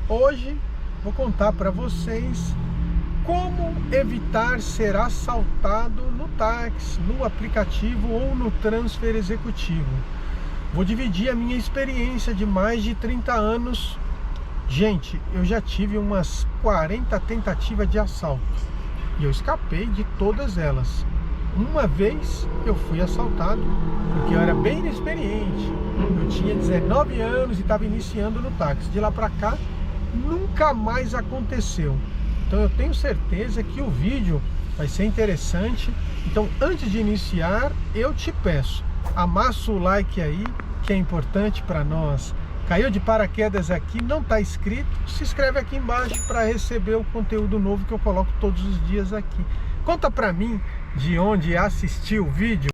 Hoje vou contar para vocês como evitar ser assaltado no táxi, no aplicativo ou no transfer executivo. Vou dividir a minha experiência de mais de 30 anos. Gente, eu já tive umas 40 tentativas de assalto e eu escapei de todas elas. Uma vez eu fui assaltado porque eu era bem inexperiente. Eu tinha 19 anos e estava iniciando no táxi. De lá para cá, nunca mais aconteceu. Então eu tenho certeza que o vídeo vai ser interessante. Então antes de iniciar, eu te peço, amassa o like aí, que é importante para nós. Caiu de paraquedas aqui, não está inscrito, se inscreve aqui embaixo para receber o conteúdo novo que eu coloco todos os dias aqui. Conta para mim de onde assistiu o vídeo.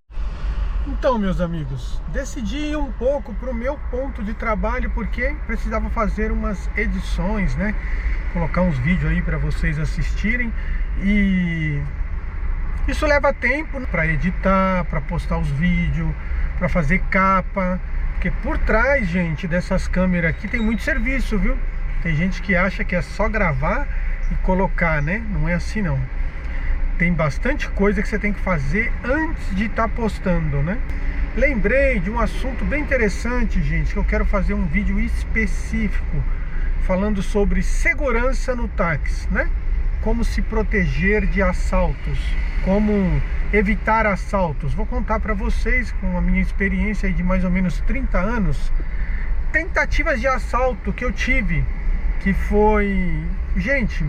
Então, meus amigos, decidi ir um pouco para o meu ponto de trabalho porque precisava fazer umas edições, né? Colocar uns vídeos aí para vocês assistirem e isso leva tempo para editar, para postar os vídeos, para fazer capa, porque por trás, gente, dessas câmeras aqui tem muito serviço, viu? Tem gente que acha que é só gravar e colocar, né? Não é assim não. Tem bastante coisa que você tem que fazer antes de estar postando, né? Lembrei de um assunto bem interessante, gente, que eu quero fazer um vídeo específico falando sobre segurança no táxi, né? Como se proteger de assaltos, como evitar assaltos. Vou contar para vocês, com a minha experiência aí de mais ou menos 30 anos, tentativas de assalto que eu tive, que foi, gente,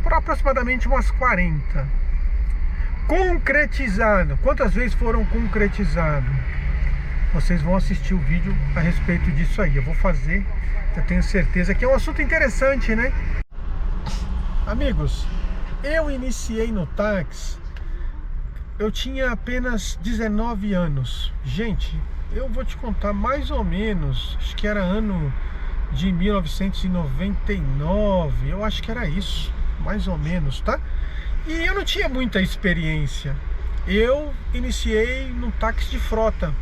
por aproximadamente umas 40. Concretizado. Quantas vezes foram concretizados? Vocês vão assistir o vídeo a respeito disso aí. Eu vou fazer, eu tenho certeza que é um assunto interessante, né? Amigos, eu iniciei no táxi, eu tinha apenas 19 anos. Gente, eu vou te contar mais ou menos, acho que era ano de 1999, eu acho que era isso, mais ou menos, tá? E eu não tinha muita experiência. Eu iniciei no táxi de frota.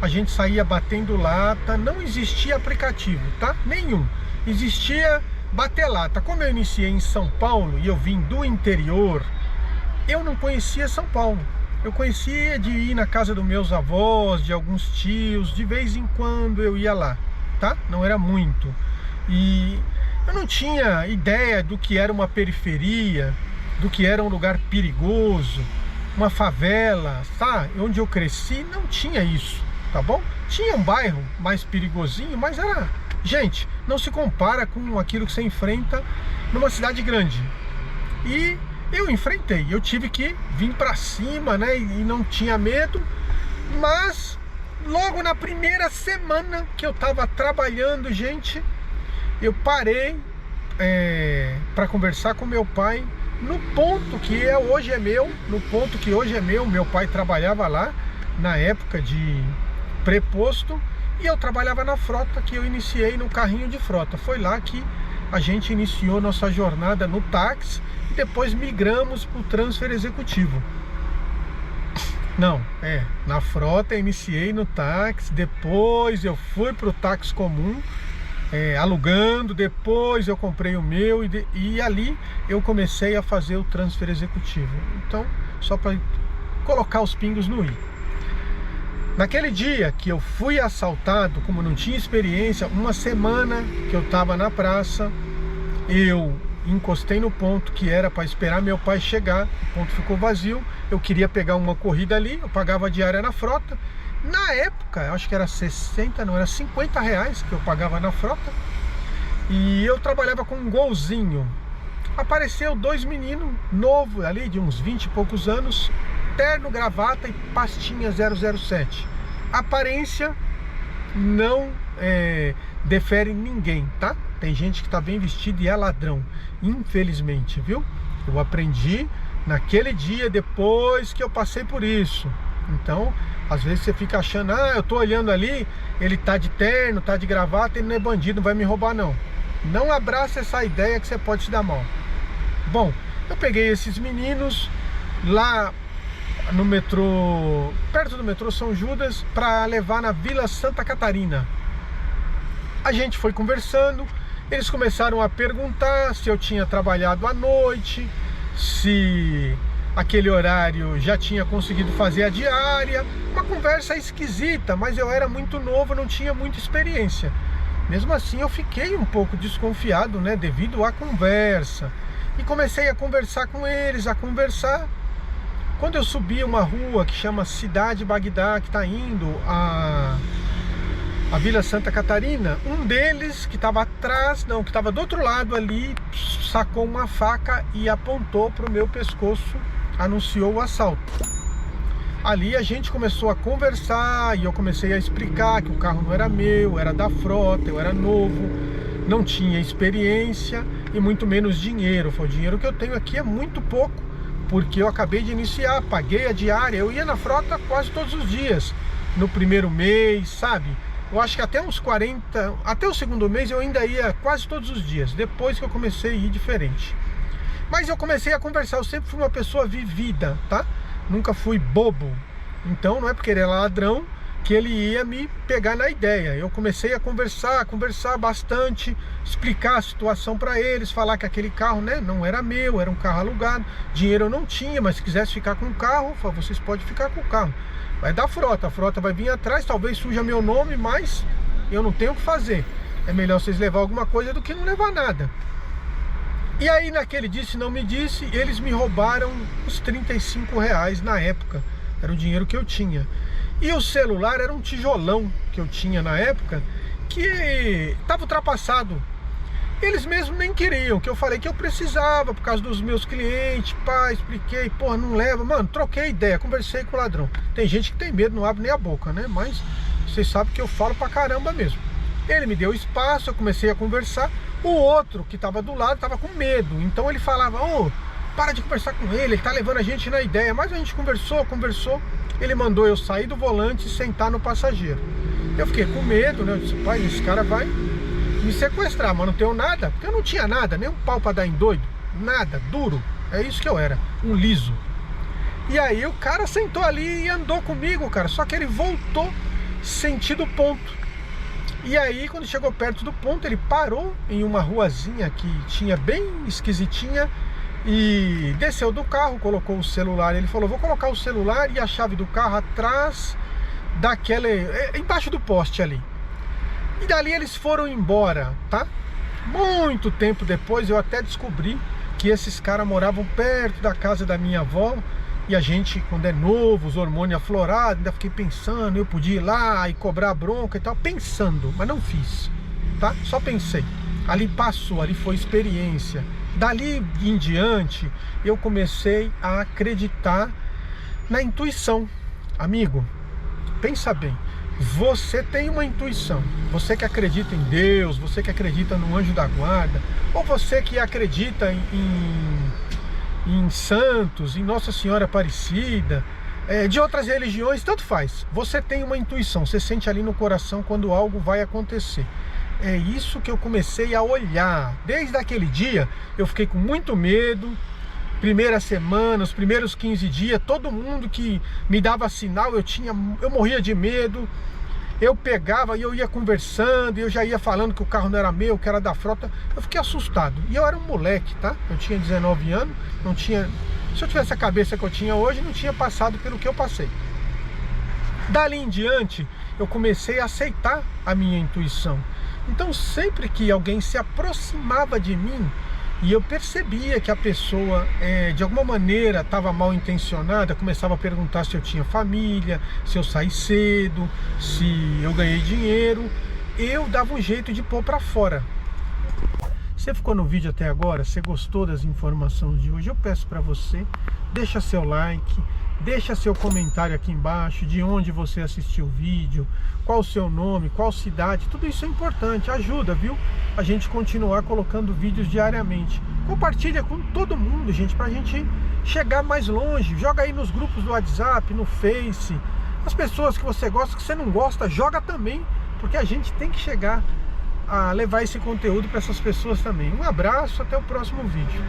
A gente saía batendo lata, não existia aplicativo, tá? Nenhum. Existia bater lata. Como eu iniciei em São Paulo e eu vim do interior, eu não conhecia São Paulo. Eu conhecia de ir na casa dos meus avós, de alguns tios, de vez em quando eu ia lá, tá? Não era muito. E eu não tinha ideia do que era uma periferia, do que era um lugar perigoso, uma favela, tá? Onde eu cresci não tinha isso, tá bom? Tinha um bairro mais perigosinho, mas era... Gente, não se compara com aquilo que você enfrenta numa cidade grande. E eu enfrentei, eu tive que vir pra cima, né? E não tinha medo, mas logo na primeira semana que eu tava trabalhando, gente, eu parei para conversar com meu pai no ponto que hoje é meu, meu pai trabalhava lá na época de preposto e eu trabalhava na frota, que eu iniciei no carrinho de frota. Foi lá que a gente iniciou nossa jornada no táxi e depois migramos para o transfer executivo. Não, na frota eu iniciei no táxi, depois eu fui para o táxi comum, alugando, depois eu comprei o meu e ali eu comecei a fazer o transfer executivo. Então, só para colocar os pingos no i. Naquele dia que eu fui assaltado, como não tinha experiência, uma semana que eu estava na praça, eu encostei no ponto que era para esperar meu pai chegar, o ponto ficou vazio, eu queria pegar uma corrida ali, eu pagava a diária na frota. Na época, acho que era 60, não, era 50 reais que eu pagava na frota. E eu trabalhava com um golzinho. Apareceu dois meninos novos ali, de uns 20 e poucos anos, terno, gravata e pastinha 007. Aparência não defere ninguém, tá? Tem gente que tá bem vestido e é ladrão, infelizmente, viu? Eu aprendi naquele dia, depois que eu passei por isso. Então, às vezes você fica achando, eu tô olhando ali, ele tá de terno, tá de gravata, ele não é bandido, não vai me roubar não. Não abraça essa ideia que você pode se dar mal. Bom, eu peguei esses meninos lá no metrô, perto do metrô São Judas, para levar na Vila Santa Catarina. A gente foi conversando Eles começaram a perguntar se eu tinha trabalhado à noite, se aquele horário já tinha conseguido fazer a diária. Uma conversa esquisita, mas eu era muito novo, não tinha muita experiência. Mesmo assim eu fiquei um pouco desconfiado, né, devido à conversa. E comecei a conversar com eles, a conversar. Quando eu subi uma rua que chama Cidade Bagdá, que está indo a Vila Santa Catarina, um deles que estava atrás, não, que estava do outro lado ali, sacou uma faca e apontou para o meu pescoço, anunciou o assalto. Ali a gente começou a conversar e eu comecei a explicar que o carro não era meu, era da frota, eu era novo, não tinha experiência e muito menos dinheiro. O dinheiro que eu tenho aqui é muito pouco, porque eu acabei de iniciar, paguei a diária, eu ia na frota quase todos os dias, no primeiro mês, sabe? Eu acho que até uns 40, até o segundo mês eu ainda ia quase todos os dias, depois que eu comecei a ir diferente. Mas eu comecei a conversar, eu sempre fui uma pessoa vivida, tá? Nunca fui bobo. Então não é porque ele era ladrão que ele ia me pegar na ideia. Eu comecei a conversar bastante, explicar a situação para eles, falar que aquele carro, né, não era meu, era um carro alugado, dinheiro eu não tinha, mas se quisesse ficar com o carro, eu falei, vocês podem ficar com o carro. Vai dar frota, a frota vai vir atrás, talvez suja meu nome, mas eu não tenho o que fazer. É melhor vocês levar alguma coisa do que não levar nada. E aí naquele disse não me disse, eles me roubaram os R$35 na época, era o dinheiro que eu tinha. E o celular era um tijolão que eu tinha na época, que estava ultrapassado. Eles mesmos nem queriam, que eu falei que eu precisava por causa dos meus clientes, pá, expliquei, porra, não leva. Mano, troquei ideia, conversei com o ladrão. Tem gente que tem medo, não abre nem a boca, né? Mas vocês sabem que eu falo pra caramba mesmo. Ele me deu espaço, eu comecei a conversar. O outro que estava do lado estava com medo, então ele falava, ô, para de conversar com ele tá levando a gente na ideia. Mas a gente conversou, ele mandou eu sair do volante e sentar no passageiro. Eu fiquei com medo, né? Eu disse, pai, esse cara vai me sequestrar, mas não tenho nada, porque eu não tinha nada, nem um pau pra dar em doido, nada, duro, é isso que eu era, um liso. E aí o cara sentou ali e andou comigo, cara, só que ele voltou sentido ponto. E aí quando chegou perto do ponto, ele parou em uma ruazinha que tinha bem esquisitinha e desceu do carro, colocou o celular. Ele falou, vou colocar o celular e a chave do carro atrás embaixo do poste ali. E dali eles foram embora, tá? Muito tempo depois eu até descobri que esses caras moravam perto da casa da minha avó. E a gente, quando é novo, os hormônios aflorados, ainda fiquei pensando, eu podia ir lá e cobrar bronca e tal, pensando, mas não fiz, tá? Só pensei. Ali passou, ali foi experiência. Dali em diante, eu comecei a acreditar na intuição. Amigo, pensa bem, você tem uma intuição. Você que acredita em Deus, você que acredita no anjo da guarda, ou você que acredita em santos, em Nossa Senhora Aparecida, de outras religiões, tanto faz. Você tem uma intuição, você sente ali no coração quando algo vai acontecer. É isso que eu comecei a olhar. Desde aquele dia, eu fiquei com muito medo. Primeira semana, os primeiros 15 dias, todo mundo que me dava sinal, eu morria de medo. Eu pegava e eu ia conversando, e eu já ia falando que o carro não era meu, que era da frota. Eu fiquei assustado. E eu era um moleque, tá? Eu tinha 19 anos, não tinha... Se eu tivesse a cabeça que eu tinha hoje, não tinha passado pelo que eu passei. Dali em diante, eu comecei a aceitar a minha intuição. Então, sempre que alguém se aproximava de mim, e eu percebia que a pessoa, de alguma maneira, estava mal intencionada, começava a perguntar se eu tinha família, se eu saí cedo, se eu ganhei dinheiro, eu dava um jeito de pôr para fora. Você ficou no vídeo até agora? Você gostou das informações de hoje? Eu peço para você, deixa seu like, deixa seu comentário aqui embaixo, de onde você assistiu o vídeo, qual o seu nome, qual cidade, tudo isso é importante, ajuda, viu? A gente continuar colocando vídeos diariamente. Compartilha com todo mundo, gente, pra gente chegar mais longe. Joga aí nos grupos do WhatsApp, no Face. As pessoas que você gosta, que você não gosta, joga também, porque a gente tem que chegar a levar esse conteúdo para essas pessoas também. Um abraço, até o próximo vídeo.